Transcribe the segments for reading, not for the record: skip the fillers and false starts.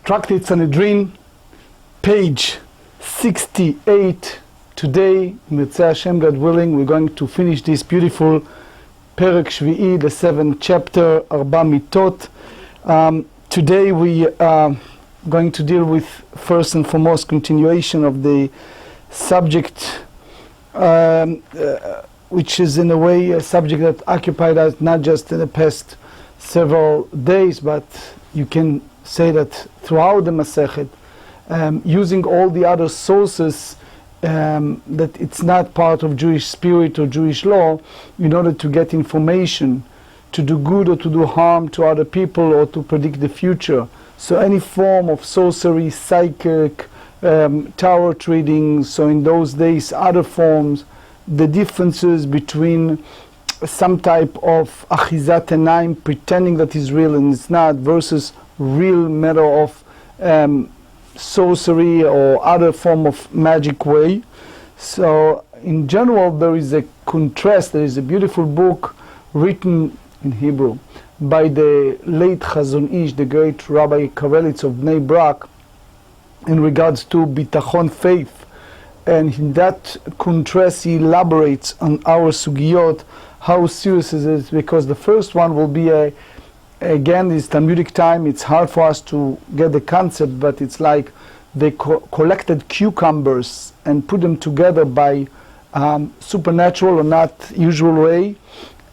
Tractate Sanhedrin, page 68. Today, Mitzvah Hashem, God willing, we're going to finish this beautiful Perek Shvi'i, the 7th chapter, Arba Mitot. Today we are going to deal with, first and foremost, continuation of the subject, which is in a way a subject that occupied us not just in the past several days, but you can say that throughout the Masechet, using all the other sources that it's not part of Jewish spirit or Jewish law, in order to get information, to do good or to do harm to other people or to predict the future. So any form of sorcery, psychic, tarot reading, so in those days other forms, the differences between some type of achizat enaim, pretending that is real and it's not, versus real matter of sorcery or other form of magic way. So in general there is a contrast. There is a beautiful book written in Hebrew by the late Chazon Ish, the great Rabbi Karelitz of Bnei Brak, in regards to bitachon, faith, and in that contrast he elaborates on our sugiyot, how serious it is, because the first one will be again, this Talmudic time, it's hard for us to get the concept, but it's like they collected cucumbers and put them together by supernatural or not usual way,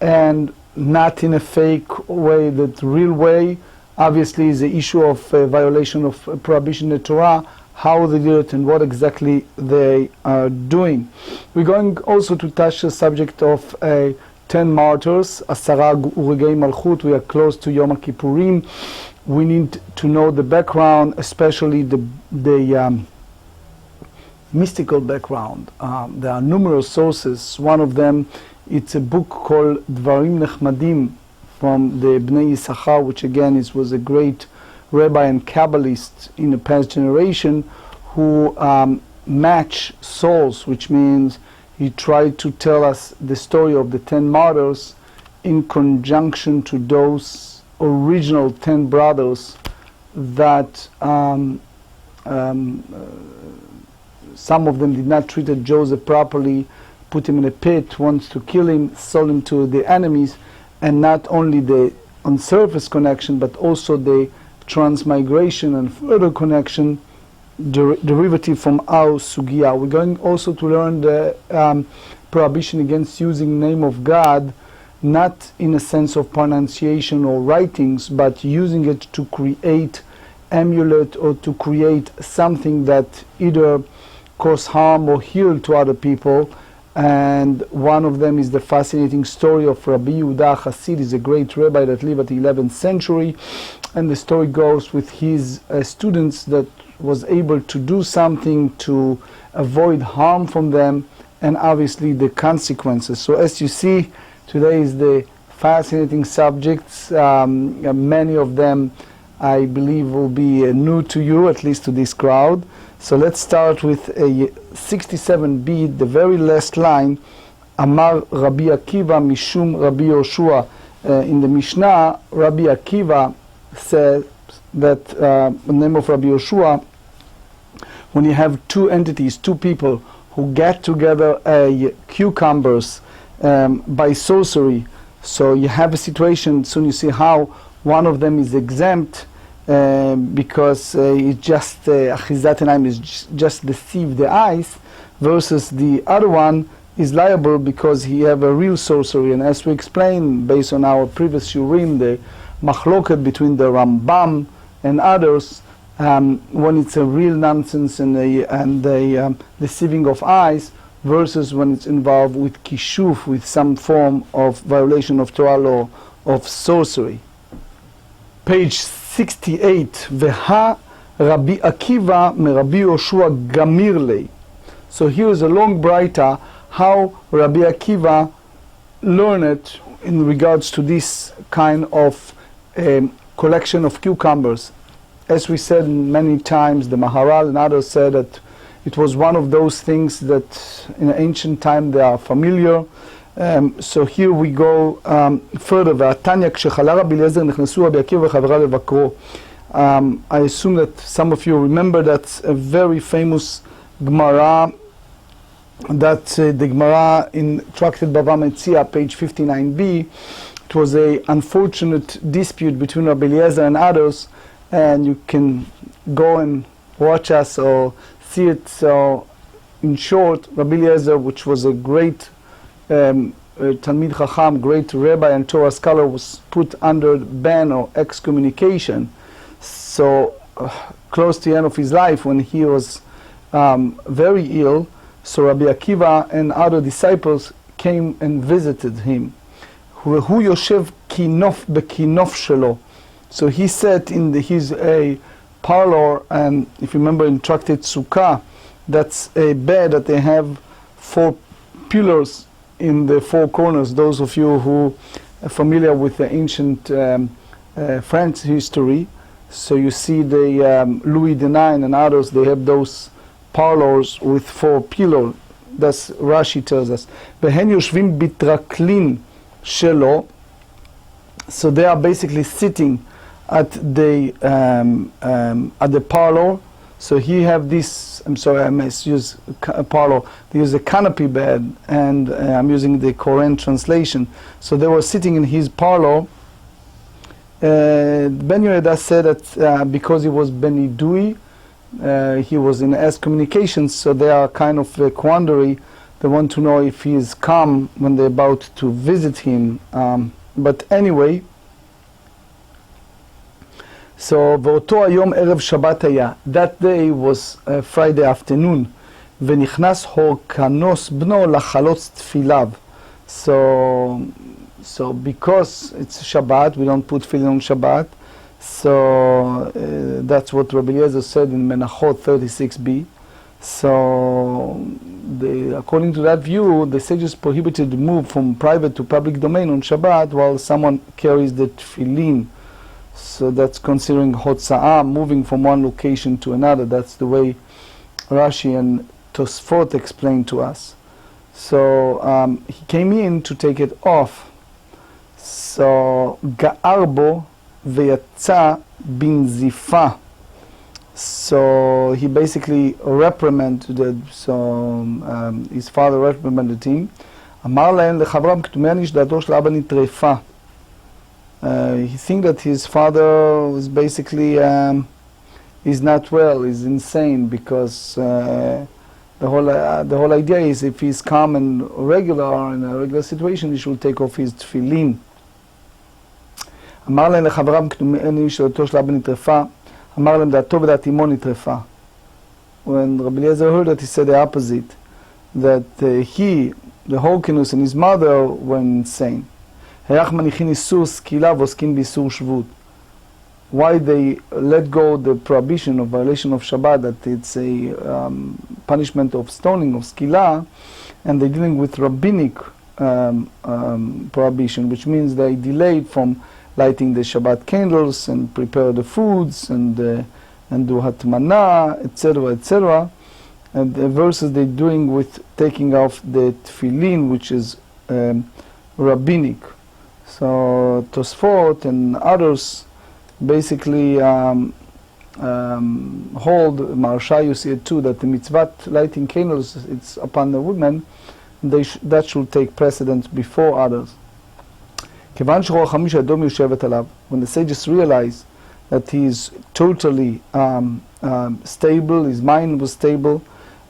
and not in a fake way, that real way. Obviously is the issue of violation of prohibition in the Torah, how they do it and what exactly they are doing. We're going also to touch the subject of 10 martyrs, Asara Urigei Malchut. We are close to Yom Kippurim. We need to know the background, especially the mystical background. There are numerous sources. One of them, it's a book called Dvarim Nechmadim from the Bnei Yisachar, which again was a great rabbi and Kabbalist in the past generation, who match souls, which means he tried to tell us the story of the 10 martyrs in conjunction to those original 10 brothers that some of them did not treat Joseph properly, put him in a pit, wants to kill him, sold him to the enemies, and not only the on-surface connection, but also the transmigration and further connection derivative from our sugya. We're going also to learn the prohibition against using name of God, not in a sense of pronunciation or writings, but using it to create amulet or to create something that either cause harm or heal to other people. And one of them is the fascinating story of Rabbi Yehuda Chassid. Is a great rabbi that lived at the 11th century, and the story goes with his students that was able to do something to avoid harm from them, and obviously the consequences. So as you see, today is the fascinating subjects. Many of them I believe will be new to you, at least to this crowd. So let's start with a 67b, the very last line. Amar Rabbi Akiva Mishum Rabbi Yoshua. In the Mishnah, Rabbi Akiva says that the name of Rabbi Yoshua, when you have two entities, two people who get together cucumbers by sorcery, so you have a situation, soon you see how one of them is exempt because it just achizat enaim is just deceive the eyes, versus the other one is liable because he have a real sorcery. And as we explained based on our previous shiurim, the machloket between the Rambam and others, when it's a real nonsense and the deceiving of eyes, versus when it's involved with kishuf, with some form of violation of Torah law of sorcery. Page 68. Veha Rabbi Akiva me Rabbi Yoshua Gamirlei. So here is a long braita how Rabbi Akiva learned in regards to this kind of collection of cucumbers. As we said many times, the Maharal and others said that it was one of those things that in ancient time they are familiar. So here we go further. והתניא כשחלה רבי אליעזר נכנסו רבי עקיבא וחבריו לבקרו. I assume that some of you remember that a very famous Gemara, that the Gemara in Tractate Bava Metzia, page 59b. It was a unfortunate dispute between Rabbi Eliezer and others, and you can go and watch us or see it. So, in short, Rabbi Eliezer, which was a great Talmid Chacham, great rabbi and Torah scholar, was put under ban or excommunication. So, close to the end of his life, when he was very ill, so Rabbi Akiva and other disciples came and visited him. Hu yoshev kinof bekinof shelo. So he sat in his parlor, and if you remember in Tractate Sukkah, that's a bed that they have 4 pillars in the 4 corners. Those of you who are familiar with the ancient French history, so you see the Louis IX and others, they have those parlors with 4 pillars. That's Rashi tells us. Vehen yoshvim bitraklin shelo. So they are basically sitting at the parlor. So he have this, I'm sorry, I misuse a parlor. They use a canopy bed, and I'm using the Korean translation. So they were sitting in his parlor. Ben Yehuda said that because he was Beni Dui, he was in excommunication, so they are kind of a quandary. They want to know if he is calm when they're about to visit him. But anyway, so ואותו היום ערב שבת היה. That day was Friday afternoon. ונכנס הורקנוס בנו לחלוץ תפיליו. So because it's Shabbat, we don't put tefillin on Shabbat. So that's what Rabbi Eliezer said in Menachot 36b. So according to that view, the sages prohibited the move from private to public domain on Shabbat while someone carries the tefillin. So that's considering hotza'ah, moving from one location to another. That's the way Rashi and Tosfot explained to us. So he came in to take it off. So ga'arbo v'yatza binzifa. So he basically reprimanded. So his father reprimanded him. אמר להם לחברם כתומי נשדתו של אבא נטרפה. He think that his father was basically is not well, is insane, because the whole idea is if he's calm and regular in a regular situation, he should take off his tefillin. אמר להם לחברם כתומי נשדתו של אבא נטרפה. אמר להם דעתו ודעת אמו נטרפה. When Rabbi Eliezer heard that, he said the opposite, that he, the Horkinus, and his mother were insane. Why they let go the prohibition of violation of Shabbat, that it's a punishment of stoning, of skila, and they're dealing with rabbinic prohibition, which means they delayed from lighting the Shabbat candles and prepare the foods and do hatmana, etc., etc. And the verses they're doing with taking off the tefillin, which is rabbinic. So Tosfot and others basically hold, Maharsha, you see it too, that the mitzvah lighting candles, it's upon the women, that should take precedence before others. When the sages realize that he is totally stable, his mind was stable,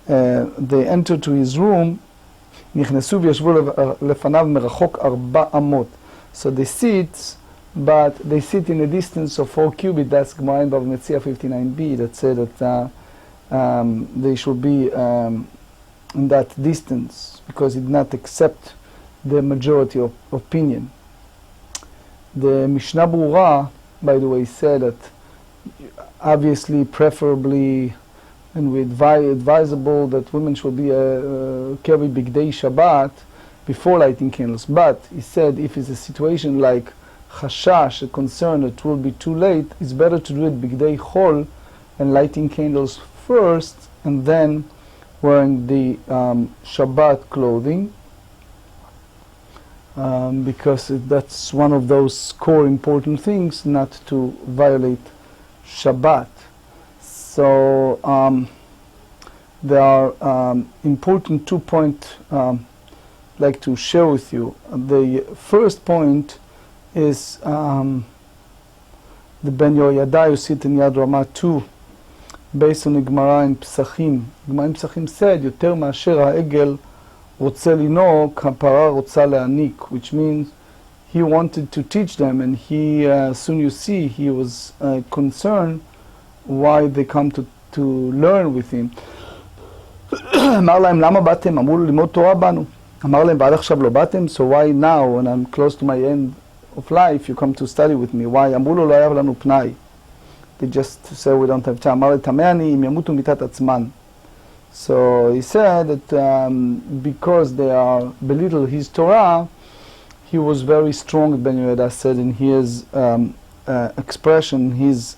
they enter to his room. So they sit, but they sit in a distance of 4 cubits. That's Gemara in Bava Metzia 59b that said that they should be in that distance because he did not accept the majority of opinion. The Mishnah Berurah, by the way, said that obviously, preferably, and we advisable that women should be carry Bigdei Shabbat before lighting candles. But he said if it's a situation like Chashash, a concern that will be too late, it's better to do it Bigdei Chol and lighting candles first and then wearing the Shabbat clothing. Because that's one of those core important things, not to violate Shabbat. So there are important 2 points I'd like to share with you. The first point is the Ben Yoyada, you see it in Yad Ramah 2, based on the Gemara in Psachim. Gemara in Psachim said, יותר מאשר העגל רוצה לנהוג, הפרה רוצה להעניק, which means he wanted to teach them, and he, soon you see, he was concerned why they come to learn with him. אמר להם, למה באתם? אמרו לו, ללמוד תורה באנו. אמר להם, ועד עכשיו לא באתם? So why now, when I'm close to my end of life, you come to study with me? Why? אמרו לו, לא היה לנו פנאי. They just say we don't have time. אמר להם, טמא אני, אם ימותו מיתת עצמן. So he said that because they are belittle his Torah, he was very strong, Ben Yehuda said, in his expression, his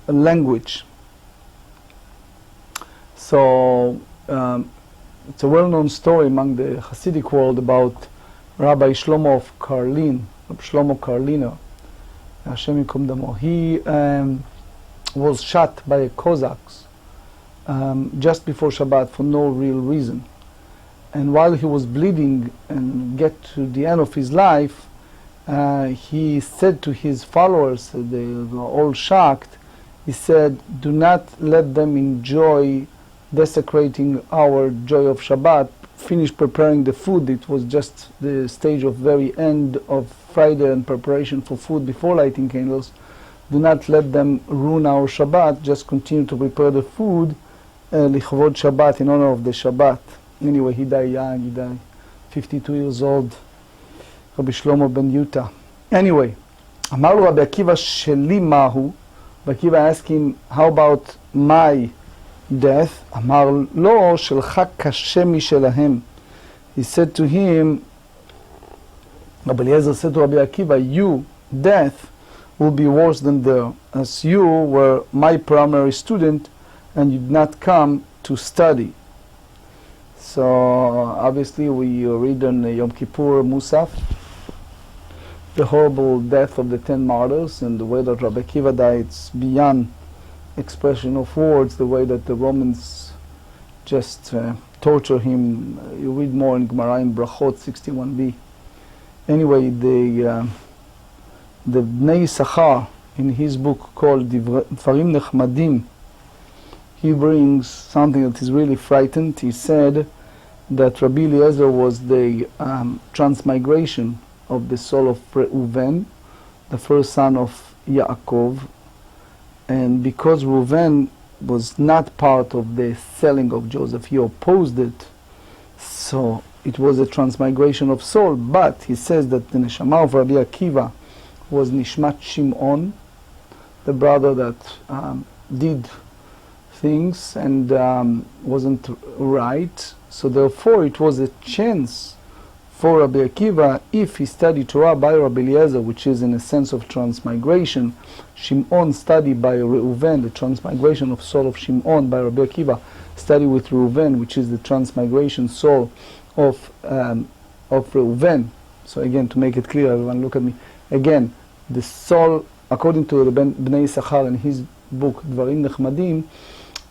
language. So it's a well-known story among the Hasidic world about Rabbi Shlomo of Karlin, Rabbi Shlomo Karliner, Hashem Yikom Damo. He was shot by a Cossacks just before Shabbat for no real reason. And while he was bleeding and get to the end of his life, he said to his followers, they were all shocked, he said, do not let them enjoy desecrating our joy of Shabbat, finish preparing the food. It was just the stage of very end of Friday and preparation for food before lighting candles. Do not let them ruin our Shabbat, just continue to prepare the food, lichvod Shabbat, in honor of the Shabbat. Anyway, he died young, he died 52 years old, Rabbi Shlomo ben Yuta. Anyway, אמר לו רבי עקיבא שלי מהו? Rabbi Akiva asked him, how about my death? אמר לו, שלך קשה משלהם. He said to him, Rabbi Eliezer said to Rabbi Akiva, you, death, will be worse than theirs, as you were my primary student and you did not come to study. So obviously we read on Yom Kippur Musaf the horrible death of the 10 martyrs, and the way that Rabbi Akiva died, it's beyond expression of words, the way that the Romans just torture him. You read more in Gemara in Brachot 61b. Anyway, the Bnei Yisachar, in his book called Dvarim Nechmadim, he brings something that is really frightened. He said that Rabbi Eliezer was the transmigration of the soul of Reuven, the first son of Yaakov, and because Reuven was not part of the selling of Joseph, he opposed it, so it was a transmigration of soul. But he says that the neshama of Rabbi Akiva was Nishmat Shimon, the brother that did things and wasn't right, so therefore it was a chance for Rabbi Akiva, if he studied Torah by Rabbi Eliezer, which is in a sense of transmigration, Shimon studied by Reuven, the transmigration of soul of Shimon by Rabbi Akiva, study with Reuven, which is the transmigration soul of Reuven. So again, to make it clear, everyone look at me. Again, the soul, according to the Bnei Yisachar in his book, Dvarim Nechmadim,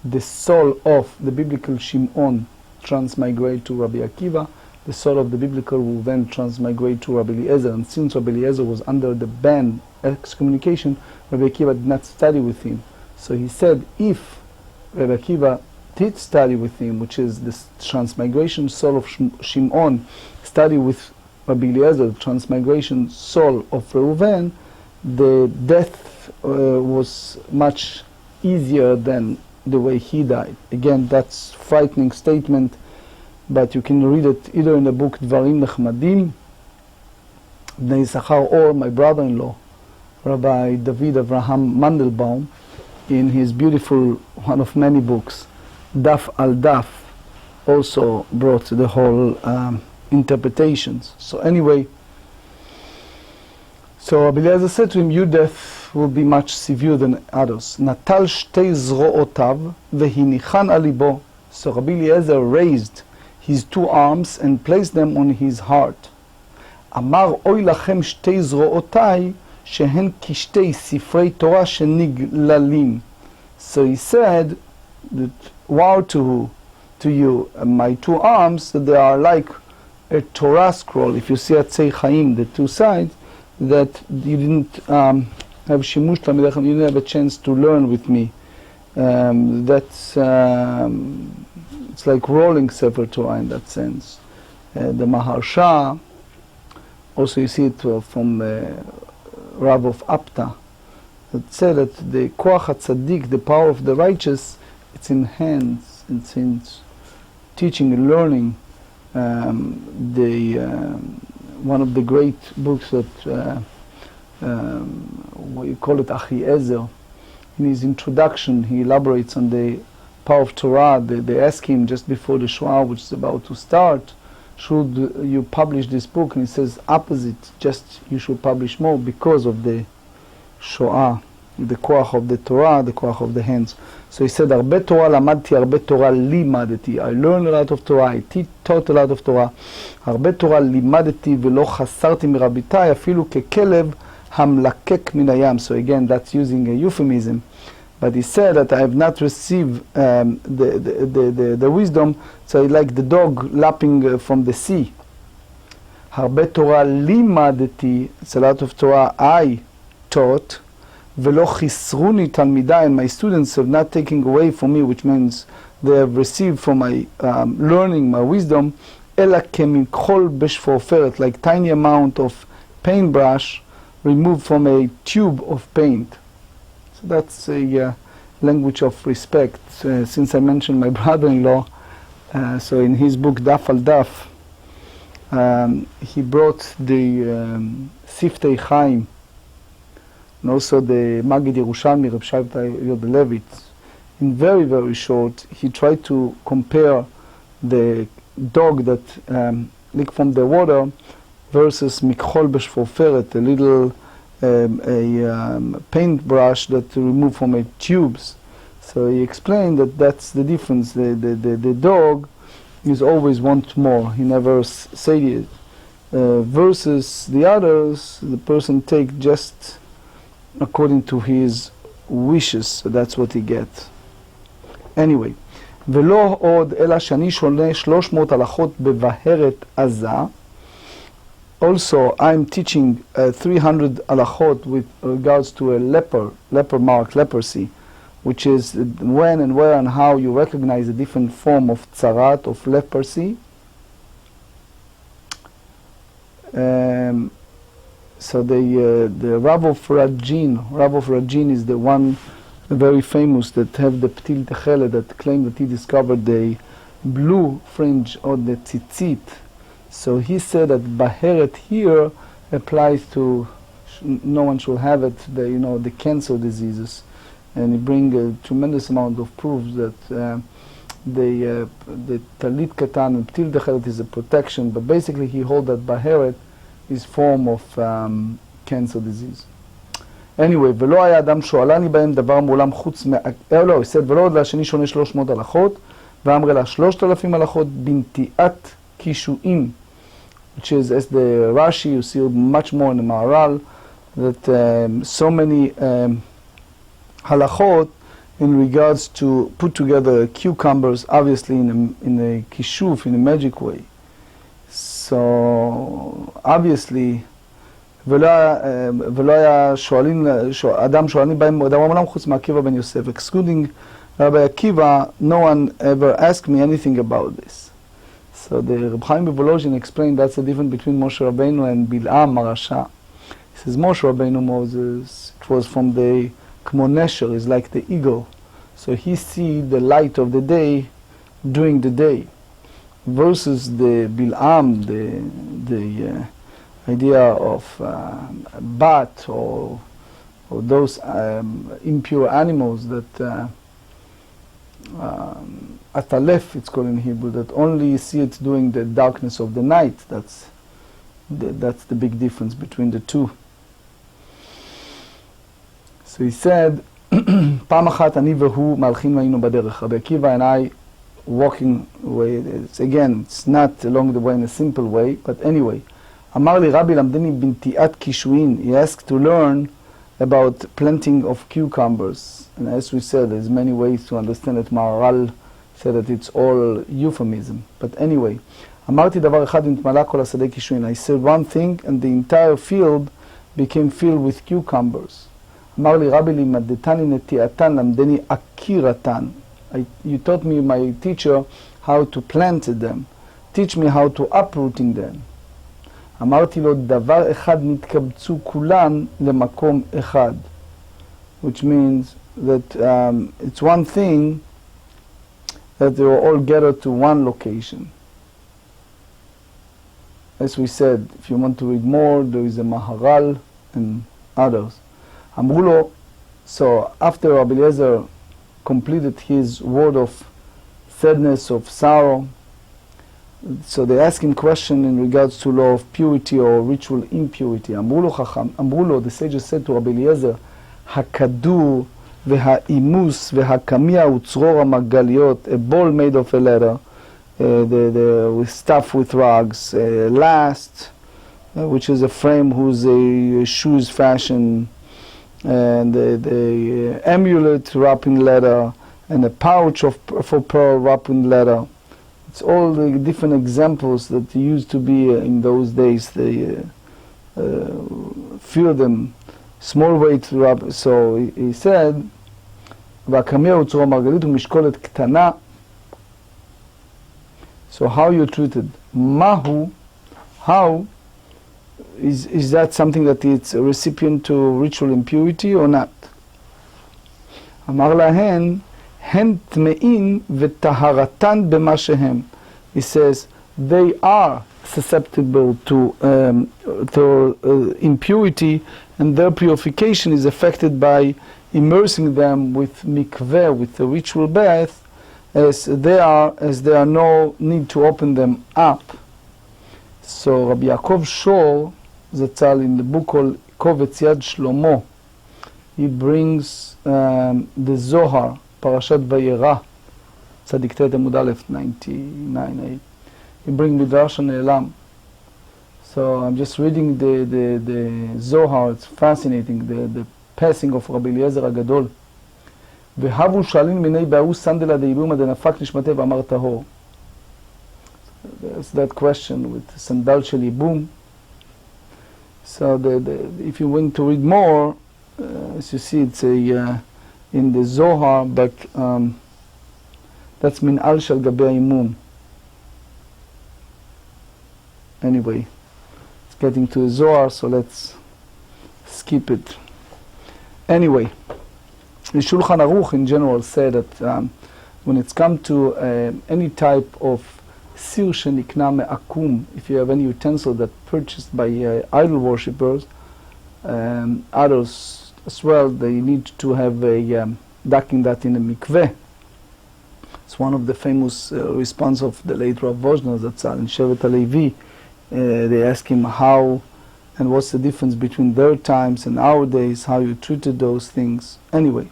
the soul of the biblical Shimon transmigrate to Rabbi Akiva, the soul of the biblical Reuven transmigrate to Rabbi Eliezer, and since Rabbi Eliezer was under the ban, excommunication, Rabbi Akiva did not study with him. So he said, if Rabbi Akiva did study with him, which is the transmigration soul of Shimon, study with Rabbi Eliezer, the transmigration soul of Reuven, the death was much easier than the way he died. Again, that's frightening statement, but you can read it either in the book Dvarim Nechmadim, Bnei Yisachar, or my brother-in-law, Rabbi David Avraham Mandelbaum, in his beautiful, one of many books, Daf al Daf, also brought the whole interpretations. So anyway, so Rabbi Eliezer said to him, your death will be much severe than others. Natal shtei zrootav vehinichan alibo. So Rabbi Eliezer raised his 2 arms and placed them on his heart. Amar oy lachem shtei zrootai שהן כשתי ספרי תורה שנגללים. So he said that wow to you my two arms, that they are like a Torah scroll. If you see at Tzei Chaim, the two sides, that you didn't have shimush tamidechem, you didn't have a chance to learn with me. That's it's like rolling Sefer Torah in that sense. The Maharsha, also you see it from Rav of Apta, that said that the Koach HaTzadik, the power of the righteous, it's in hands, it's in teaching and learning. One of the great books that we call it Achiezer, in his introduction he elaborates on the power of Torah. They ask him just before the Shoah, which is about to start, should you publish this book? And he says opposite, just you should publish more because of the Shoah, the koach of the Torah, the koach of the hands. So he said, הרבה תורה למדתי, הרבה תורה לימדתי. I learned a lot of Torah, I taught a lot of Torah. הרבה תורה לימדתי ולא חסרתי מרביתי, אפילו ככלב המלקק מן הים. So again, that's using a euphemism. But he said that I have not received the wisdom, so like the dog lapping from the sea. הרבה תורה לימדתי, it's a lot of Torah I taught, ולא חיסרוני תלמידיי, and my students have not taken away from me, which means they have received from my learning, my wisdom, אלא כמכחול בשפופרת, like tiny amount of paintbrush removed from a tube of paint. So that's a language of respect. Since I mentioned my brother-in-law, so in his book Daf al Daf, he brought the Siftei Chaim, and also the Magid Yerushalmi, Reb Shabtai Yodelevitz. In very, very short, he tried to compare the dog that licked from the water versus Mikchol B'Shfoferet, a little paintbrush that removed from a tubes. So he explained that that's the difference. The dog is always want more. He never satiated. Versus the others, the person take just according to his wishes. So that's what he gets. Anyway, ולא עוד אלא שאני שונה 300 הלכות בבהרת עזה. Also, I'm teaching 300 halachot with regards to a leper mark, leprosy, which is when and where and how you recognize a different form of tzarat, of leprosy. So the Rav of Rajin is the one very famous that have the Ptil Techele, that claim that he discovered the blue fringe or the tzitzit. So he said that Baheret here applies to no one should have it, the cancer diseases, and he bring a tremendous amount of proofs that the Talit Katan and Ptil Dechelet is a protection, but basically he holds that Baheret is form of cancer disease. Anyway, ולא היה אדם שואלני בהם דבר מעולם חוץ לא, he said, ולא עוד לשני שונה 300 הלכות, ואמר לה 3,000 הלכות בנטיעת קישואים, which is, as the Rashi, you see much more in the Maharal, that so many halachot in regards to put together cucumbers, obviously in a kishuf, in a magic way. So obviously, ולא היה אדם שואלים בהם דבר מעולם חוץ מעקיבא בן יוסף. Excluding Rabbi Akiva, no one ever asked me anything about this. So the Reb Chaim Bevolozhin explained that's the difference between Moshe Rabbeinu and Bil'am Marasha. He says Moshe Rabbeinu, Moses, it was from the Kmonesher, is like the eagle. So he see the light of the day during the day. Versus the Bil'am, the idea of bat or those impure animals that atalef, it's called in Hebrew, that only see it during the darkness of the night. That's the big difference between the two. So he said, פעם אחת אני והוא מהלכים היינו בדרך, Rabbi Akiva and I walking away. It's not along the way in a simple way, but anyway, אמר לי רבי למדני בנטיעת קישואין. He asked to learn about planting of cucumbers. And as we said, there's many ways to understand it. Maharal said that it's all euphemism. But anyway, אמרתי דבר אחד ונתמלא כל השדה קישואין. I said one thing and the entire field became filled with cucumbers. אמר לי רבי לימדתני נטיעתן למדני עקירתן. You taught me, my teacher, how to plant them. Teach me how to uprooting them. אמרתי לו, דבר אחד נתקבצו כולן למקום אחד. Which means that it's one thing that they were all gathered to one location. As we said, if you want to read more, there is a Maharal and others. אמרו לו, so after Rabbi Eliezer completed his word of sadness, of sorrow, so they ask him question in regards to law of purity or ritual impurity. אמרו לו, the sages said to Rabbi Eliezer, הכדור והאימוס והקמיע הוא צרור המרגליות, a ball made of a leather, with stuff with rugs, last, which is a frame whose shoes fashion, and the amulet wrapped in leather, and a pouch for pearl wrapped in leather. It's all the different examples that used to be in those days. They fill them, small way to wrap. So he said, והקמיע הוא צרור המרגלית ומשקולת קטנה. So how you treated? Mahu, how is that something that it's a recipient to ritual impurity or not? אמר להן, הן טמאים וטהרתן במה שהם. He says, they are susceptible to impurity, and their purification is affected by immersing them with mikveh, with the ritual bath, as there are no need to open them up. So Rabbi Yaakov Shor Zatzal, in the book called Kovetz Yad Shlomo, he brings the Zohar, Parashat Vayera, Tzadik Tet Amud Aleph 99a. He brings Midrash Ne'elam. So I'm just reading the Zohar. It's fascinating, the passing of Rabbi Eliezer HaGadol. והבו שואלים מיני באו סנדלה דאיבומה דנפק נשמתה ואמר טהור. There's that question with sandal shel yibum. So if you want to read more, as you see, it's in the Zohar, but that's min al shel gabe imum. Anyway, it's getting to the Zohar, so let's skip it. Anyway, the Shulchan Aruch in general said that when it's come to any type of sir shenikna me'akum, if you have any utensil that purchased by idol worshippers, others as well, they need to have a ducking that in a mikveh. It's one of the famous response of the late Rav Vozhner Zatzal in Shevet HaLevi. They ask him how and what's the difference between their times and our days, how you treated those things. Anyway,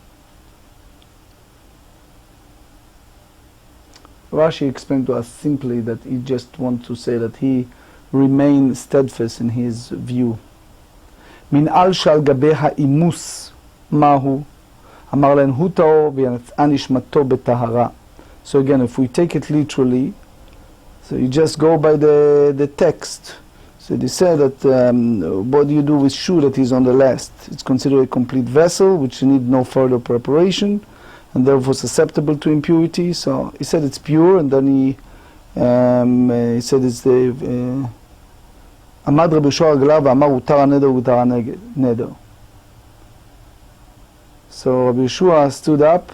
Rashi explained to us simply that he just wants to say that he remained steadfast in his view. Min al shal gabe ha'imus mahu amar len hu ta'or v'yanatza nishmato betahara. So again, if we take it literally, so you just go by the text. So they say that what do you do with shoe that is on the last? It's considered a complete vessel which need no further preparation, and therefore susceptible to impurity. So he said it's pure, and then he said it's the Amad Rabbi Shua Agla v'amar utar haneder utar haneder. So Rabbi Shua stood up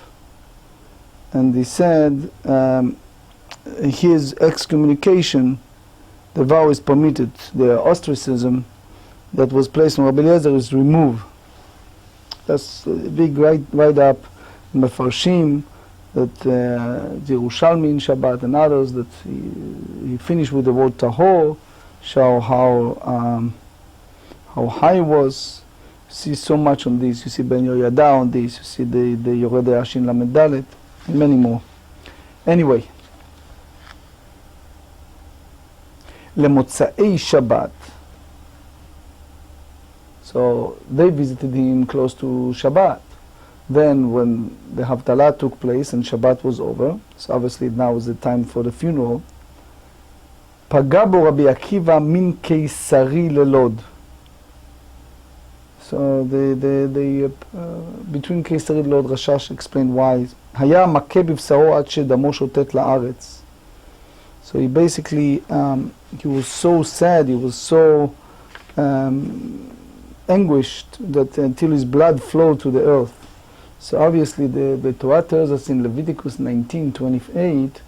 and he said his excommunication, the vow is permitted, the ostracism that was placed on Rabbi Eliezer is removed. That's a big write-up in Mefarshim, that the Yerushalmi in Shabbat and others, that he finished with the word tahor, show how high he was. You see so much on this. You see Ben Yoyada on this. You see the Yored Yashin Lamed Dalet, and many more. Anyway, למוצאי שבת, So they visited him close to Shabbat. Then when the Havdalah took place and Shabbat was over, so obviously now is the time for the funeral, פגע בו רבי עקיבא מן קיסרי ללוד. So between קיסרי ללוד, Rashash explained why. היה מכה בבשרו עד שדמו שוטט לארץ. So he basically, he was so sad, he was so anguished that until his blood flowed to the earth. So obviously the Torah tells us in Leviticus 19:28,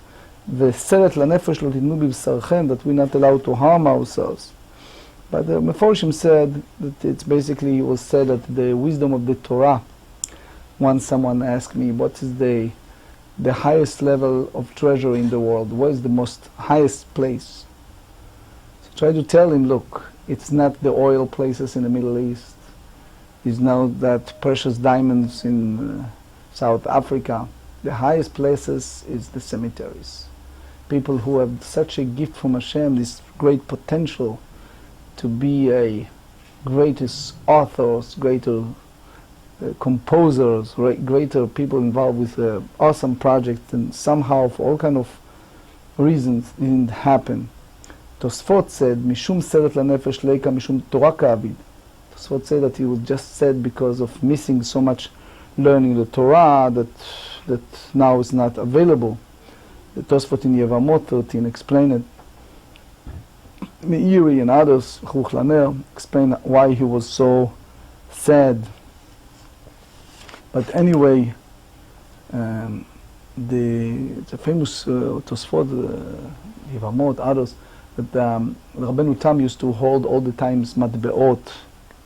וסרט לנפש לא תיתנו בבשרכם, that we're not allowed to harm ourselves. But the Meforshim said that it's basically, it was said that the wisdom of the Torah, once someone asked me, what is the highest level of treasure in the world? What is the most highest place? So try to tell him, look, it's not the oil places in the Middle East. It's not that precious diamonds in South Africa. The highest places is the cemeteries. People who have such a gift from Hashem, this great potential to be a greatest authors, greater composers, greater people involved with awesome projects, and somehow for all kind of reasons it didn't happen. Tosfot said, Mishum seret lanefesh leika mishum Torah ka'avid. Tosfot said that he was just said because of missing so much learning the Torah that now is not available. The Tosfot in Yevamot 13 explained it. Meiri and others, Chuch Laner, explain why he was so sad. But anyway, it's a famous Tosfot, Yevamot, others, that Rabbeinu Tam used to hold all the times matbeot,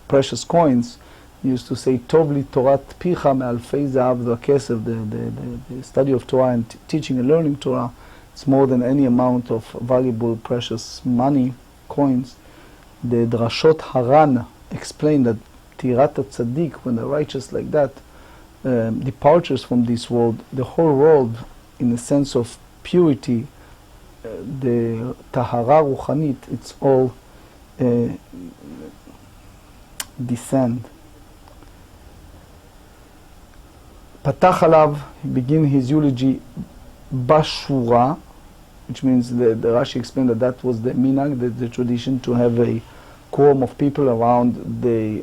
precious coins. He used to say, Tov li Torat picha me'alfei zahav v'kesef, the study of Torah and teaching and learning Torah, it's more than any amount of valuable, precious money, coins. The Drashot Haran explain that Tirat Tzaddik, when the righteous like that departures from this world, the whole world, in the sense of purity, the Tahara Ruchanit, it's all descend. Patach alav, he begin his eulogy bashura, which means the Rashi explained that was the minhag, the tradition to have a quorum of people around the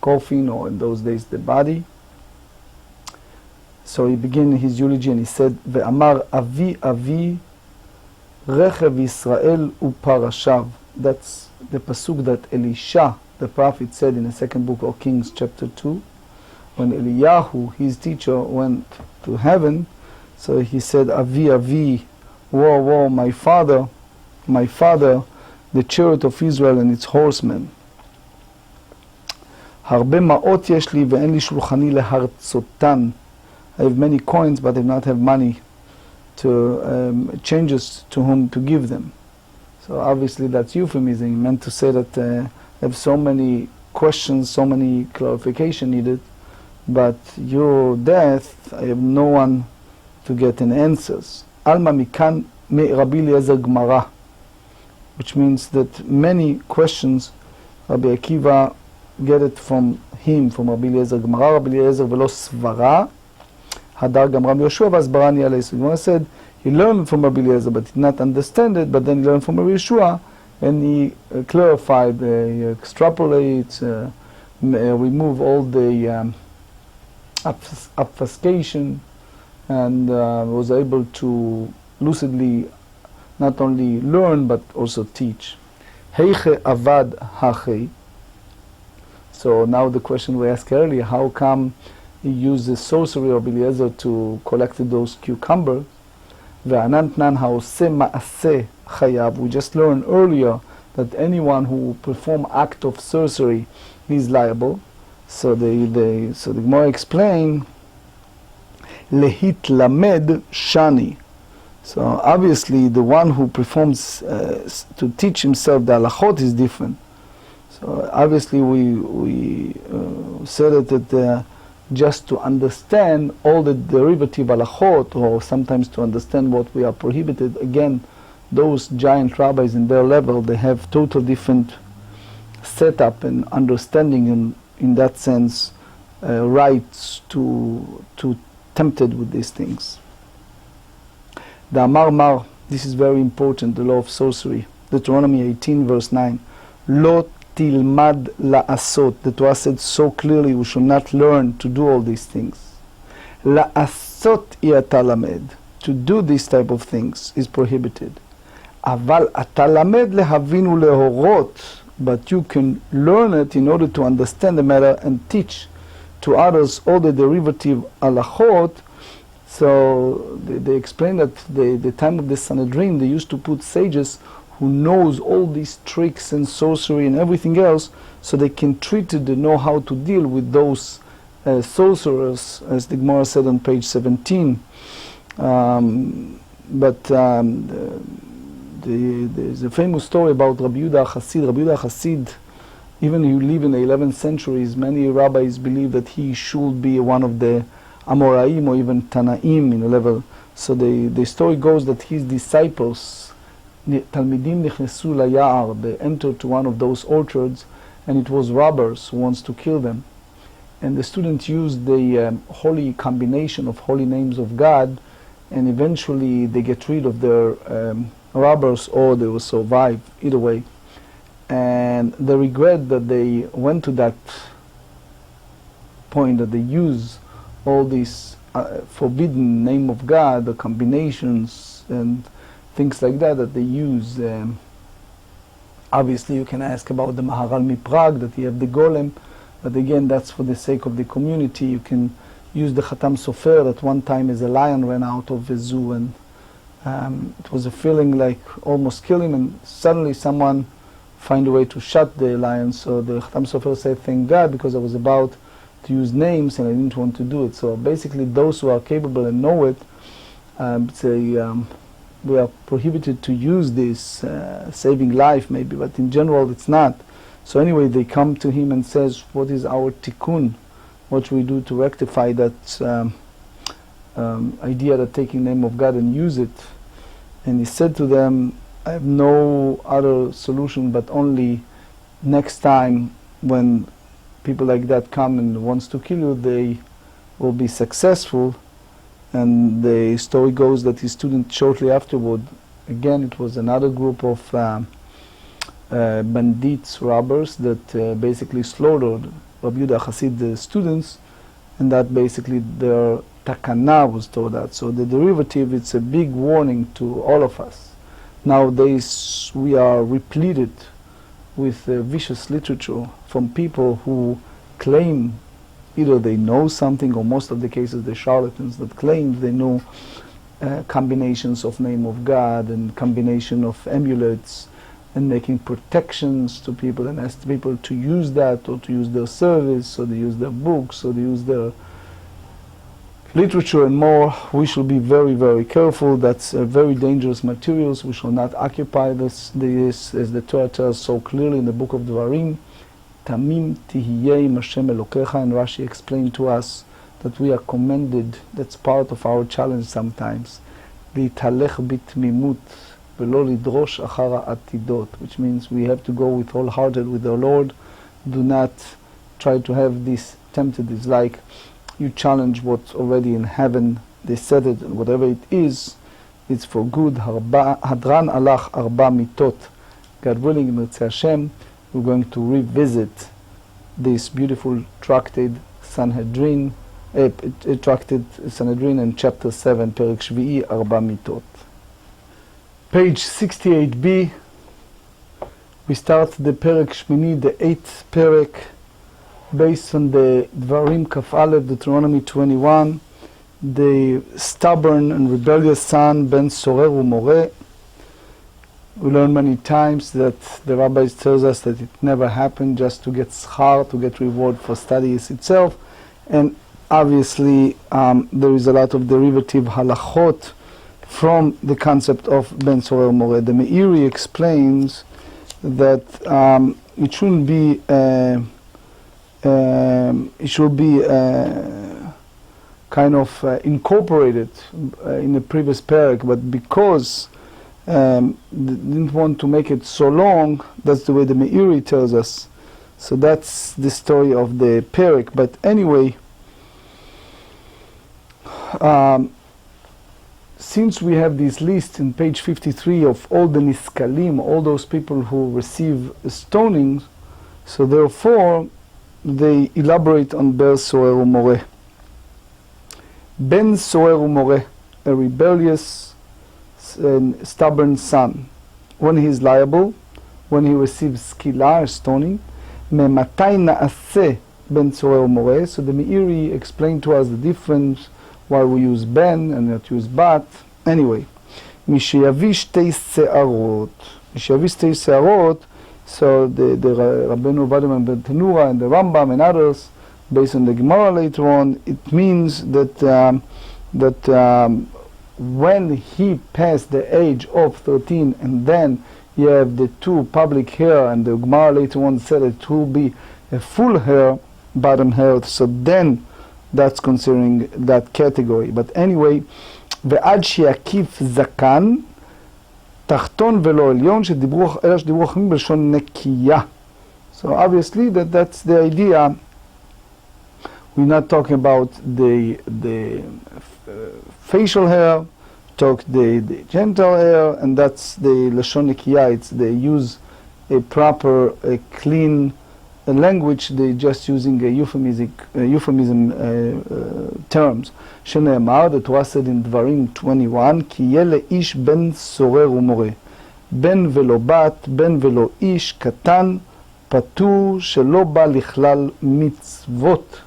coffin, or in those days the body. So he began his eulogy and he said, Ve'amar avi avi rechev Yisrael uparashav. That's the pasuk that Elisha, the prophet, said in the second book of Kings, chapter 2. When Eliyahu, his teacher, went to heaven, so he said, Avi, Avi, woe, woe, my father, the chariot of Israel and its horsemen. Harbe ma'ot yesh li ve'en li shulchani lehartzotan. I have many coins, but I do not have money to changes to whom to give them. So obviously that's euphemism. He meant to say that I have so many questions, so many clarification needed, but your death, I have no one to get an answers. Alma mikan me Rabbi Eliezer Gemara, which means that many questions Rabbi Akiva get it from him, from Rabbi Eliezer Gemara, Rabbi Eliezer velo svara, hadar gam Rabbi Yoshua v'asbara ni alei. So Gemara said he learned from Rabbi Eliezer, but did not understand it, but then he learned from Rabbi Yoshua, and he clarified, he extrapolates, remove all the obfuscation, and was able to lucidly not only learn but also teach. Heiche avad hachei. So now the question we asked earlier, how come he used the sorcery of Eliezer to collect those cucumbers? Ve'anantnan ha'oseh ma'aseh chayav. We just learned earlier that anyone who perform act of sorcery is liable. So the Gemara explain lehit lamed shani. So obviously the one who performs to teach himself the halachot is different. So obviously we said that just to understand all the derivative halachot, or sometimes to understand what we are prohibited, again, those giant rabbis in their level, they have total different setup and understanding, and in that sense, right to tempted with these things. The Amar Mar, this is very important, the law of sorcery. Deuteronomy 18 verse 9. Lo tilmad la'asot. The Torah said so clearly, we should not learn to do all these things. La'asot ata lamed. To do this type of things is prohibited. Aval ata lamed lehavin u'lehorot. But you can learn it in order to understand the matter and teach to others all the derivative halachot. So they explain that the time of the Sanhedrin, they used to put sages who knows all these tricks and sorcery and everything else, so they can treat it, they know how to deal with those sorcerers, as the Gemara said on page 17. There's a famous story about Rabbi Yehuda Chassid. Rabbi Yehuda Chassid, even he lived in the 11th centuries, many rabbis believe that he should be one of the Amoraim or even Tanaim in a level. So the story goes that his disciples, Talmidim nichnesu laya'ar, they entered to one of those orchards, and it was robbers who wants to kill them. And the students used the holy combination of holy names of God, and eventually they get rid of their robbers, or they will survive, either way. And they regret that they went to that point, that they use all these forbidden name of God, the combinations and things like that they use. Obviously you can ask about the Maharal Miprag, that you have the golem, but again that's for the sake of the community. You can use the Khatam Sofer, that one time as a lion ran out of a zoo, and it was a feeling like almost kill him, and suddenly someone find a way to shut the lion. So the Khatam Sofer said, thank God, because I was about to use names and I didn't want to do it. So basically those who are capable and know it, we are prohibited to use this, saving life maybe, but in general it's not. So anyway, they come to him and says, what is our tikkun? What should we do to rectify that idea that taking the name of God and use it? And he said to them, I have no other solution but only next time when people like that come and wants to kill you, they will be successful. And the story goes that his student shortly afterward, again it was another group of bandits, robbers, that basically slaughtered Rabbi Yehuda Chassid students, and that basically their takana was told that. So the derivative, it's a big warning to all of us. Nowadays we are repleted with vicious literature from people who claim either they know something, or most of the cases the charlatans that claim they know combinations of name of God and combination of amulets, and making protections to people and ask people to use that, or to use their service, or they use their books, or they use their literature and more. We should be very, very careful. That's very dangerous materials. We shall not occupy this, as the Torah tells so clearly in the book of Dvarim. Tamim tihiyeh im Hashem Elokecha, and Rashi explained to us that we are commanded, that's part of our challenge sometimes, Litalech bitmimut velo lidrosh achar ha'atidot, which means we have to go with wholehearted with our Lord. Do not try to have this tempted. It's like you challenge what's already in heaven. They said it, and whatever it is, it's for good. Hadran alach arba mitot. God willing, Mirtzeh Hashem, we're going to revisit this beautiful Tractate Sanhedrin, Tractate Sanhedrin, and chapter 7, Perek Shvi'i, Arba Mitot. Page 68b, we start the Perek Shmini, the 8th Perek, based on the Dvarim Kaf Aleph, Deuteronomy 21, the stubborn and rebellious son, Ben Sorer Umoreh. We learn many times that the rabbis tells us that it never happened just to get schar, to get reward for studies itself. And obviously there is a lot of derivative halachot from the concept of Ben Sorer Umoreh. The Meiri explains that it shouldn't be kind of incorporated in the previous parak, but because didn't want to make it so long, that's the way the Meiri tells us, So that's the story of the perek. But anyway, since we have this list in page 53 of all the niskalim, all those people who receive stoning, so therefore they elaborate on ber soer umoreh. Ben soer umoreh, a rebellious and stubborn son, when he is liable, when he receives skila, stoning, me'matai na'aseh ben soer umoreh. So the Meiri explained to us the difference why we use ben and not use bat. Anyway, misheyavi shtei se'arot. Misheyavi shtei se'arot. So the Rabbeinu Vadim and Ben Tenura and the Rambam and others, based on the Gemara later on, it means that when he passed the age of 13, and then you have the two public hair, and the Gemara later on said it will be a full hair, bottom hair, so then that's considering that category. But anyway, ועד שיקיף זקן, תחתון ולא עליון, אלה שדיברו חכמים בלשון נקייה. So obviously that's the idea. We're not talking about the facial hair, talk the genital hair, and that's the לשון נקייה. It's they use a proper, a clean language. They're just using a euphemism terms. שנאמר, the Torah said in דברים 21, כי יהיה לאיש בן סורר ומורה, בן ולא בת, בן ולא איש, קטן, פטור, שלא בא לכלל מצוות.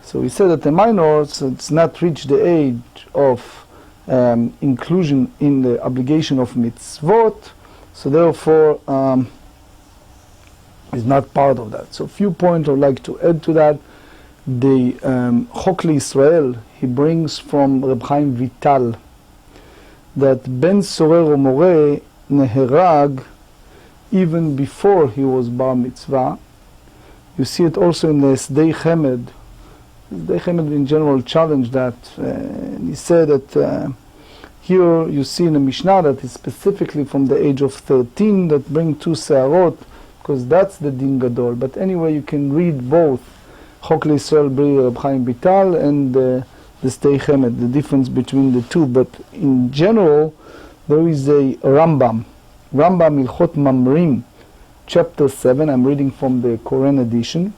So he said that the minor, so it's not reached the age of inclusion in the obligation of mitzvot, so therefore is not part of that. So a few points I would like to add to that. The Chok Israel, he brings from Reb Chaim Vital that Ben Sorer or Moreh neherag even before he was bar mitzvah. You see it also in the Sdei Chemed. Sdei Chemed in general challenged that. He said that here you see in the Mishnah that it's specifically from the age of 13 that bring two se'arot, because that's the din gadol. But anyway, you can read both Chok Israel Bri Reb Chaim Vital and the Sdei Chemed, the difference between the two. But in general, there is a Rambam Ilchot Mamrim, chapter 7. I'm reading from the Koran edition.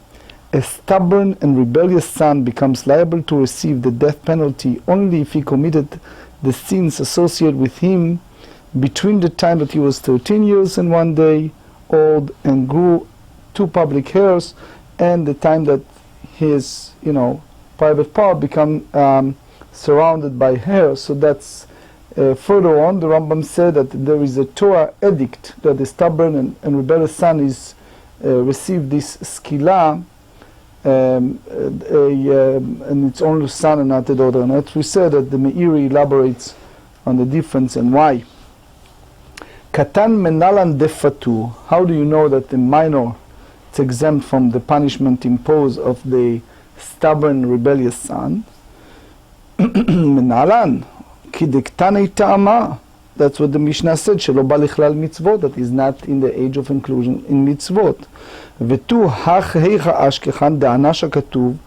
A stubborn and rebellious son becomes liable to receive the death penalty only if he committed the sins associated with him between the time that he was 13 years and 1 day old and grew 2 public hairs, and the time that his private part become surrounded by hair. So that's further on the Rambam said that there is a Torah edict that the stubborn and rebellious son is receive this skila, and its only son and not the daughter. And as we said, that the Meiri elaborates on the difference and why. Katan menalan defatu. How do you know that the minor is exempt from the punishment imposed of the stubborn rebellious son? Menalan kidektanei ta'ama. That's what the Mishnah said. Shelo ba lichlal mitzvot. That is not in the age of inclusion in mitzvot. Vetu hach heicha ashkechan de'anash hakatuv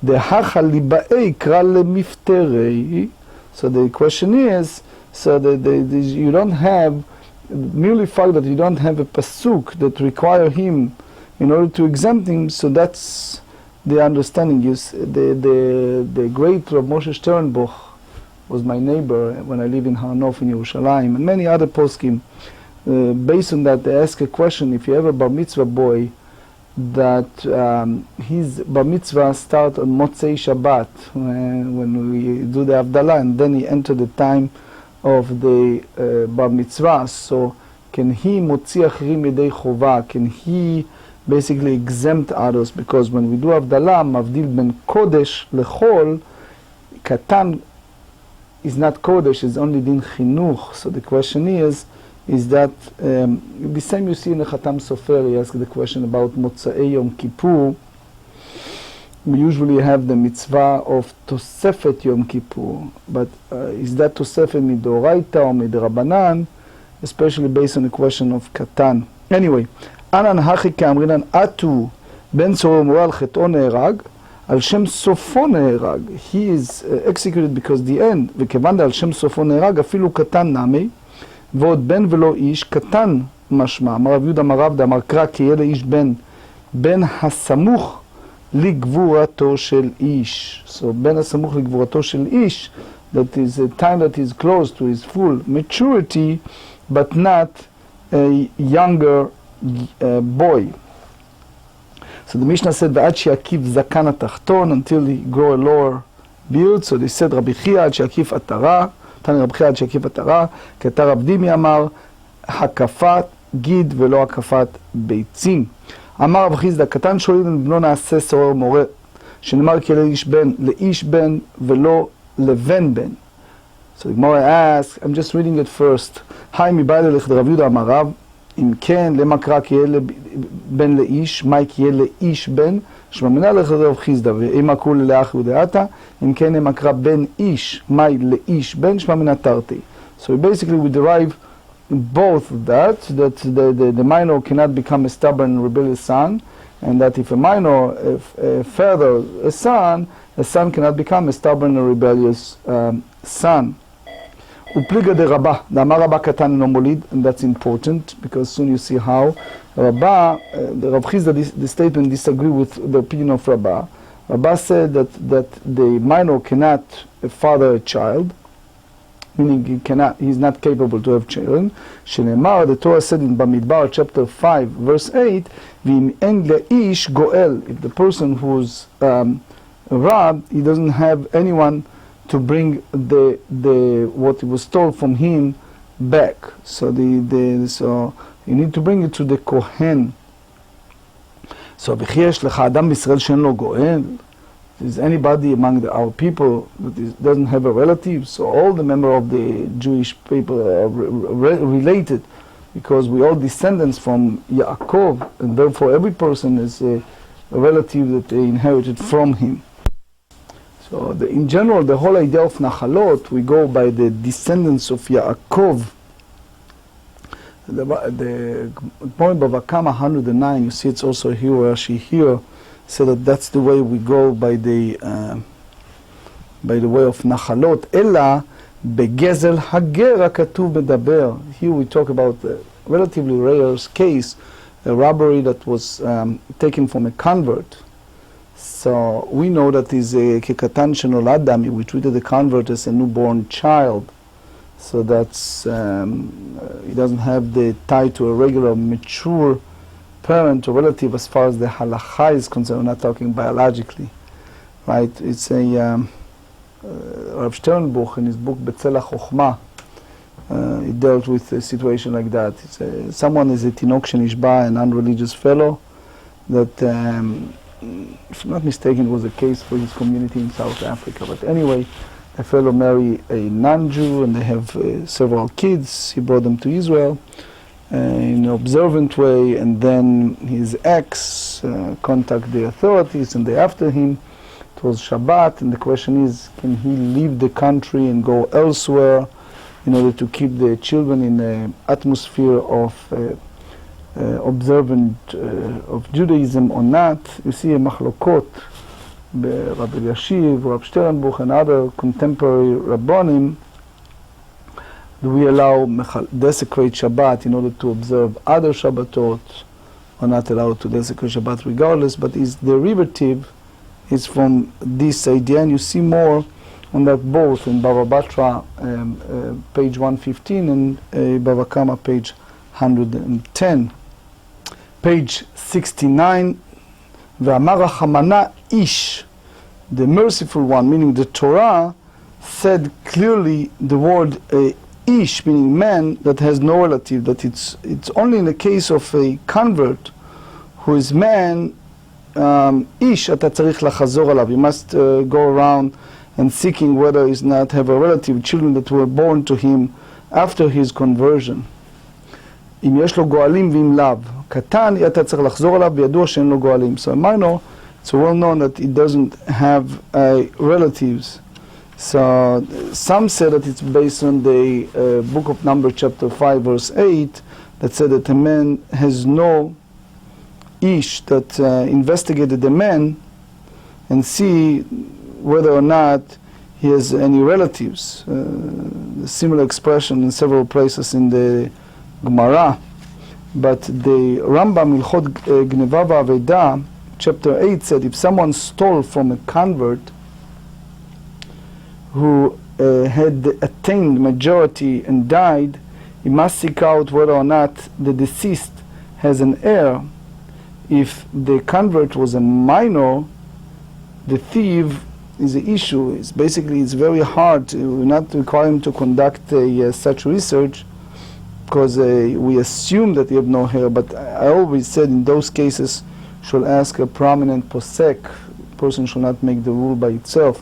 de'hacha liba'ei kra lemifterei. So the question is, so you don't have, merely fact that you don't have a pasuk that require him in order to exempt him, so that's the understanding. The great Rav Moshe Sternbuch was my neighbor when I lived in Har Nof in Yerushalayim, and many other poskim. Based on that, they ask a question: if you have a bar mitzvah boy, that his bar mitzvah start on Motzei Shabbat when we do the Havdalah, and then he enter the time of the bar mitzvah. So can he motzi achirim yedei chova? Can he basically exempt others? Because when we do Havdalah, mavdil ben kodesh lechol, katan is not kodesh, it's only din chinuch. So the question is that the same you see in the Chatam Sofer. He asked the question about Motzei Yom Kippur. We usually have the mitzvah of Tosefet Yom Kippur, but is that Tosefet midoraita or midrabanan, especially based on the question of Katan? Anyway, Anan hachi kamrinan atu בן צורר מורה על חטאו נהרג, על שם סופו נהרג. He is executed because the end, וכיוון על שם סופו נהרג, אפילו קטן נמי, ועוד בן ולא איש, קטן משמע. אמר רב יהודה אמר רב דאמר קרא כי יהיה לאיש בן הסמוך לגבורתו של איש. So בן הסמוך לגבורתו של איש, that is a time that is close to his full maturity, but not a younger boy. So the Mishnah said, ועד שיקיף זקן התחתון, until he grow a lower beard. So they said, רבי חייא עד שיקיף עטרה, תני רבי חייא עד שיקיף עטרה, כתר רב דימי אמר, הקפת גיד ולא הקפת ביצים. אמר רב חיסדא, קטן שואלים בנו נעשה סורר מורה, שנאמר כי לאיש בן ולא לבן בן. So the Gemara asks, I'm just reading it first. היי מבא ללך דרב יהודה אמר רב, אם כן, למה קרא כי יהיה בן לאיש, מהי כי יהיה לאיש בן, שמאמינה לך דרב חיסדא, ואם קראו לאח יהודעתה, אם כן, למה קרא בן איש, מהי לאיש בן, שמאמינה תרתי. So basically we derive both that the minor cannot become a stubborn and rebellious son, and that if a minor father a son cannot become a stubborn and rebellious son. Upliga de Rabbah, the Amar Rabbah Katan no molid, and that's important because soon you see how Rabbah, the Rav Chizda, the statement disagree with the opinion of Rabbah. Rabbah said that the minor cannot father a child, meaning he's not capable to have children. Shenemar, the Torah said in Bamidbar chapter 5 verse 8, V'im en le'ish goel, if the person who's robbed, he doesn't have anyone to bring the what was stole from him back. So so you need to bring it to the Kohen. So וכי יש לך אדם בישראל שאין לו גואל? Is anybody among our people that doesn't have a relative? So all the members of the Jewish people are related, because we all descendants from Yaakov, and therefore every person is a relative that they inherited from him. So in general, the whole idea of Nachalot, we go by the descendants of Yaakov. The point of Bava 109, you see it's also here where she here, so that's the way we go by the way of Nachalot. Ella begezel hager hakatuv medaber. Here we talk about a relatively rare case, a robbery that was taken from a convert. So we know that is a kekatan shenolad dami. We treated the convert as a newborn child. So that's he doesn't have the tie to a regular mature parent or relative as far as the halacha is concerned. We're not talking biologically, right? It's a Rav Sternbuch in his book Betzel HaChochma, he dealt with a situation like that. Someone is a tinok shenishba, an unreligious fellow, that if I'm not mistaken, it was a case for his community in South Africa. But anyway, a fellow married a non-Jew and they have several kids. He brought them to Israel in an observant way, and then his ex contacted the authorities and they after him. It was Shabbat, and the question is, can he leave the country and go elsewhere in order to keep the children in an atmosphere of observant of Judaism or not? You see a machlokot, Rabbi Yashiv, Rabbi Sternbuch, and other contemporary Rabbonim. Do we allow desecrate Shabbat in order to observe other Shabbatot, or not allowed to desecrate Shabbat regardless? But his derivative is from this idea, and you see more on that both in Bava Batra, page 115, and Bava Kama, page 110. Page 69, Ve'amar Hamana Ish, the merciful one, meaning the Torah, said clearly the word Ish, meaning man that has no relative, that it's only in the case of a convert who is man, Ish, אתה צריך לחזור עליו. You must go around and seeking whether he's not have a relative, children that were born to him after his conversion. אם יש לו גואלים ואם לאו. קטן, אתה צריך לחזור עליו וידוע שאין לו גואלים. So a minor, it's well known that he doesn't have relatives. So some say that it's based on the book of Numbers chapter 5 verse 8 that said that a man has no ish that investigated the man and see whether or not he has any relatives. A similar expression in several places in the Gemara. But the Rambam Ilchot Gneva V'Aveda, chapter 8, said if someone stole from a convert who had attained majority and died, he must seek out whether or not the deceased has an heir. If the convert was a minor, the thief is an issue. It's basically, it's very hard to not require him to conduct such research, because we assume that he have no hair. But I always said in those cases, should ask a prominent posek. Person should not make the rule by itself.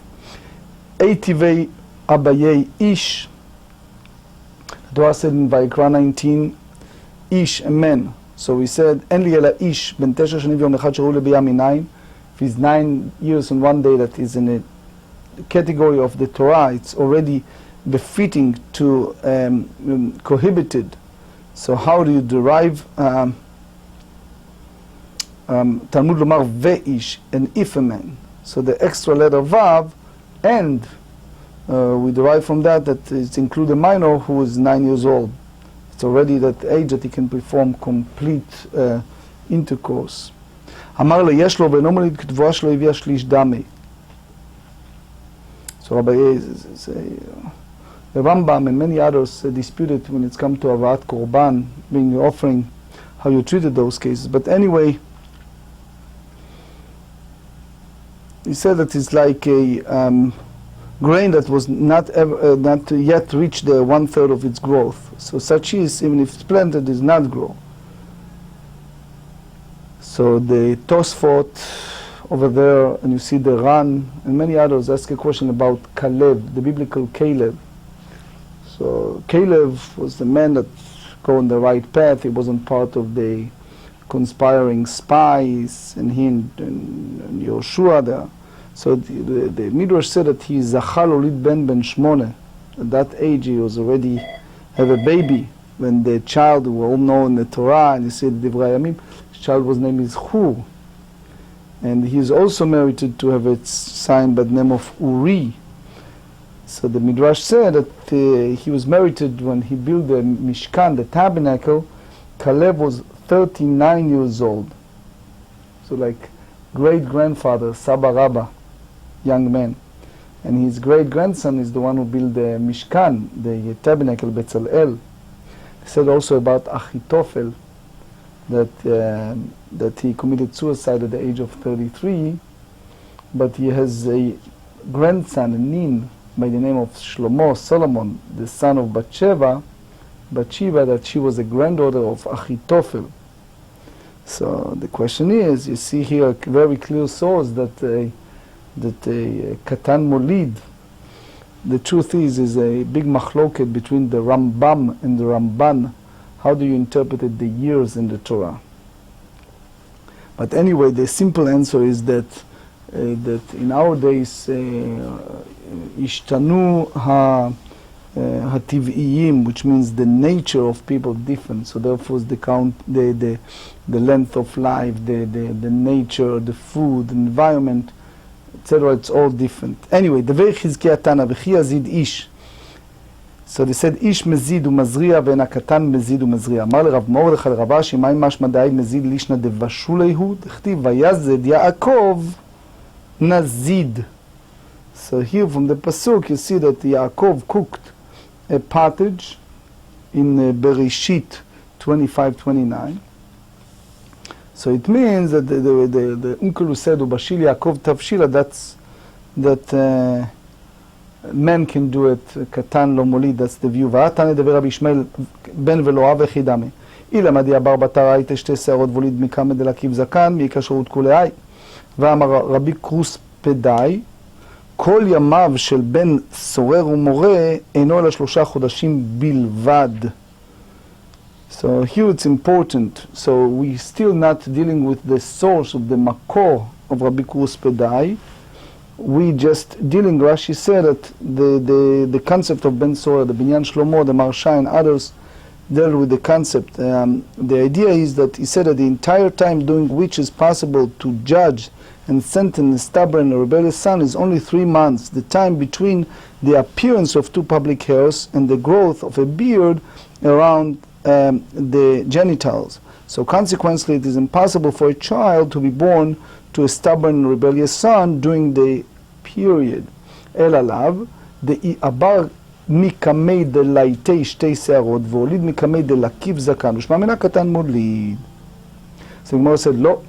Eitivei abayei ish. The Torah said in Vayikra 19, ish, a man. So we said, En li ela ish ben tesha shanim v'yom echad sheru lebiya minayin. If he's 9 years and 1 day, that is in a category of the Torah, it's already befitting to cohabited. So how do you derive Talmud lomar ve'ish, and if a man? So the extra letter vav, and we derive from that it's include a minor who is 9 years old. It's already that age that he can perform complete intercourse. אמר לי, יש לו ואינו מוליד כתבואה שלו הביאה שליש דמי. So Rabbi the Rambam and many others disputed when it's come to Avat Korban, being the offering, how you treated those cases. But anyway, he said that it's like a grain that was not yet reached the 1/3 of its growth. So such is, even if it's planted, does not grow. So the Tosfot over there, and you see the Ran, and many others ask a question about Caleb, the biblical Caleb. So Caleb was the man that go on the right path. He wasn't part of the conspiring spies, and he and Yoshua there. So the Midrash said that he is Zachal Olid Ben Shmone. At that age he was already have a baby. When the child, we all know in the Torah, and you see the Divrei Yamim, his child was named is Hur. And he is also merited to have its sign by the name of Uri. So the Midrash said that he was merited when he built the Mishkan, the tabernacle. Caleb was 39 years old. So like great-grandfather, Saba Rabba, young man. And his great-grandson is the one who built the Mishkan, the tabernacle, Betzalel. He said also about Achitophel, that he committed suicide at the age of 33, but he has a grandson, a nin, by the name of Shlomo, Solomon, the son of Bathsheba, that she was a granddaughter of Achitophel. So the question is, you see here a very clear source that Katan Molid, the truth is a big machloket between the Rambam and the Ramban. How do you interpret the years in the Torah? But anyway, the simple answer is that in our days, ishtanu hativ'iyim, which means the nature of people different. So therefore, the length of life, the nature, the food, the environment, etc. It's all different. Anyway, the Chizkiah Tana v'chi yazid ish. So they said, ish mezid umazriya ve'en hakatan mezid umazriya. Amar lerav Mordechai lerav Ashi, ma'im mashma da'ai mezid lishna devashuleihu, dechtiv vayazed Yaakov nazid. So here from the pasuk you see that Yaakov cooked a pottage in Bereshit 25:29. So it means that the uncle who said Ubashil Yaakov Tavshila, that men can do it, Katan lo molid, that's the view. Va'atane dever Rabbi Ishmael ben veloav echidame. Ilamadi abar batara ite shte se'arot volid mikamed elakiv zakan mi'ikashrut kuleai. Va'amar Rabbi Krus Pedai, כל ימיו של בן סורר ומורה אינו אלא 3 חודשים בלבד. So here it's important. So we still not dealing with the source of the makor of Rabbi Krus Pedai. We just dealing, Rashi said that the concept of Ben Sorer, the Binyan Shlomo, the Marsha and others dealt with the concept. The idea is that he said that the entire time during which is possible to judge and sentence a stubborn and rebellious son is only 3 months, the time between the appearance of 2 public hairs and the growth of a beard around the genitals. So consequently, it is impossible for a child to be born to a stubborn and rebellious son during the period. El alav, the מקמי דלייטי שתי שערות והוליד מקמי דלקיף זקן ושמע מנה קטן מוליד. So Gemara said, לא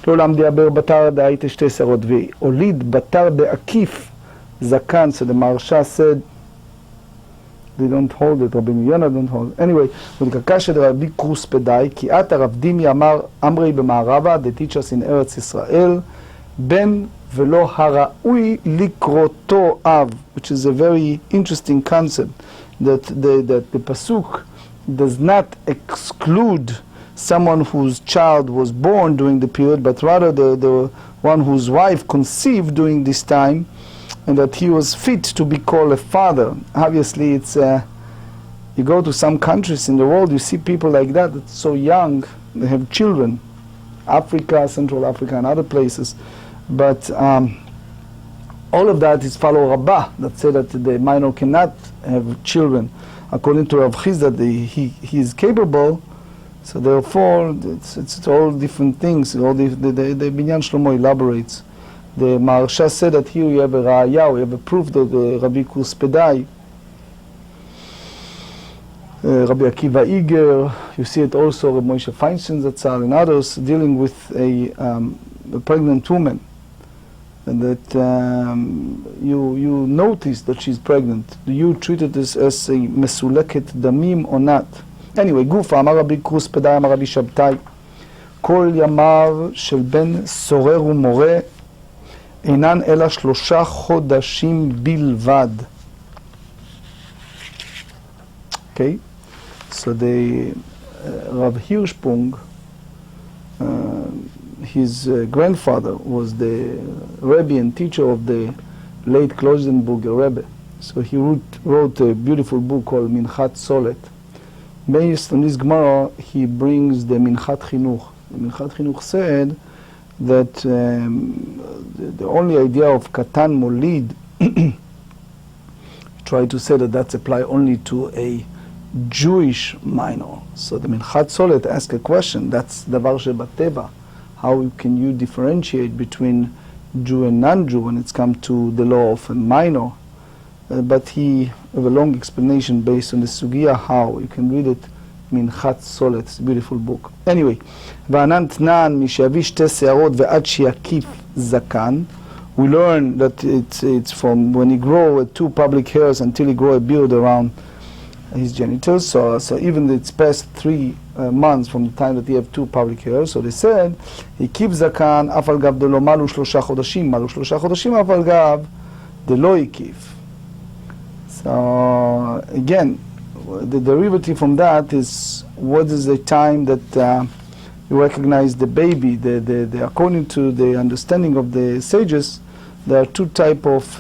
למדי אבר בתר דהייתי שתי שערות והוליד בתר דעקיף זקן. So the Maharsha said, they don't hold it, רבי יונה don't hold it. Anyway, ולקקש דרבי קרוספדאי, כי את הרב דימי אמרי במערבה, the teachers in ארץ ישראל, בן ולא הראוי לקרותו אב, which is a very interesting concept, that the pasuk does not exclude someone whose child was born during the period, but rather the one whose wife conceived during this time, and that he was fit to be called a father. Obviously, it's you go to some countries in the world, you see people like that, that's so young, they have children, Africa, Central Africa, and other places. But all of that is follow Rabbah, that said that the minor cannot have children. According to Rav Chizda, he is capable, so therefore it's all different things. All the Binyan Shlomo elaborates. The Maharsha said that here you have a Raya, we have a proof that the Rabbi Kurspedai, Rabbi Akiva Iger, you see it also, Rabbi Moshe Feinstein Zatzal and others dealing with a pregnant woman. And that you notice that she's pregnant. Do you treat it as a mesuleket damim or not? Anyway, גופה, אמר רבי קרוספדאי, אמר רבי שבתאי, כל ימיו של בן סורר ומורה אינן אלא 3 חודשים בלבד. Okay, so the Rav Hirschprung, his grandfather was the Rebbe and teacher of the late Kloisenburger Rebbe. So he wrote a beautiful book called Minchat Solet. Based on this Gemara, he brings the Minchat Chinuch. The Minchat Chinuch said that the only idea of Katan Molid tried to say that that's apply only to a Jewish minor. So the Minchat Solet asked a question, that's Davar Shebateva. How can you differentiate between Jew and non-Jew when it's come to the law of a minor? But he have a long explanation based on the Sugya how. You can read it, Minchat Solet, it's a beautiful book. Anyway, V'anan tnan mishavi shte se'arot ve'ad shiakif zakan. We learn that it's from when he grow 2 public hairs until he grow a beard around his genitals. So even it's past 3 months from the time that he have 2 public hairs. So they said, he keeps zakan, אף על גב דלא מלו 3 חודשים, מלו 3 חודשים, אף על גב דלא הקיף. So again, the derivative from that is what is the time that you recognize the baby. According to the understanding of the sages, there are 2 types of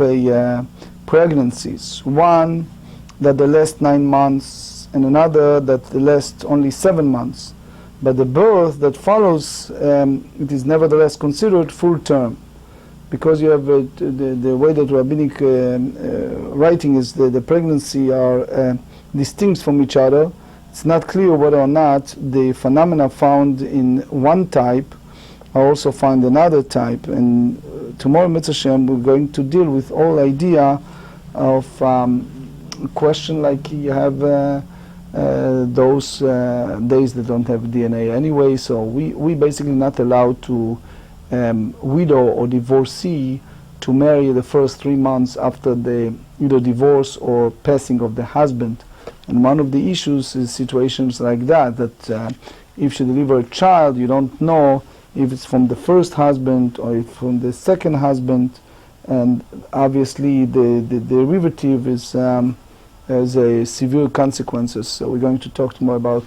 pregnancies. One that the last 9 months, and another that the last only 7 months. But the birth that follows, it is nevertheless considered full term, because you have the way that rabbinic writing is the pregnancy are distinct from each other. It's not clear whether or not the phenomena found in one type are also found in another type. And tomorrow, Mitzvah Shem, we're going to deal with all idea of question like you have those days that don't have DNA anyway, so we basically not allowed to widow or divorcee to marry the first 3 months after the either divorce or passing of the husband. And one of the issues is situations like that if she deliver a child, you don't know if it's from the first husband or if from the second husband, and obviously the derivative is has a severe consequences. So we're going to talk tomorrow about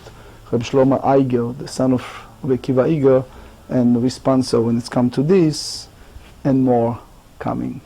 Reb Shlomo Eiger, the son of Reb Akiva Eiger, and response when it's come to this, and more coming.